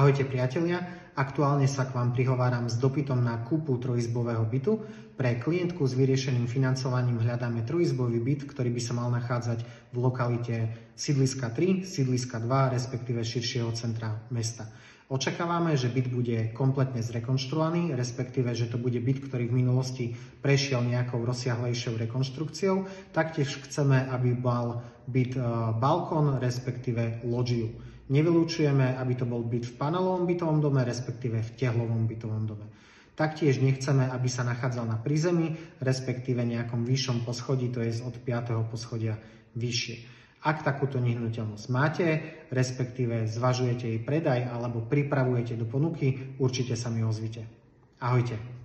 Ahojte priatelia, aktuálne sa k vám prihováram s dopytom na kúpu trojizbového bytu. Pre klientku s vyriešeným financovaním hľadáme trojizbový byt, ktorý by sa mal nachádzať v lokalite sídliska 3, sídliska 2, respektíve širšieho centra mesta. Očakávame, že byt bude kompletne zrekonštruovaný, respektíve, že to bude byt, ktorý v minulosti prešiel nejakou rozsiahlejšou rekonštrukciou. Taktiež chceme, aby mal byt balkón, respektíve lóžiu. Nevylučujeme, aby to bol byt v panelovom bytovom dome, respektíve v tehlovom bytovom dome. Taktiež nechceme, aby sa nachádzal na prízemí, respektíve nejakom vyššom poschodí, to je od 5. poschodia vyššie. Ak takúto nehnuteľnosť máte, respektíve zvažujete jej predaj alebo pripravujete do ponuky, určite sa mi ozvite. Ahojte.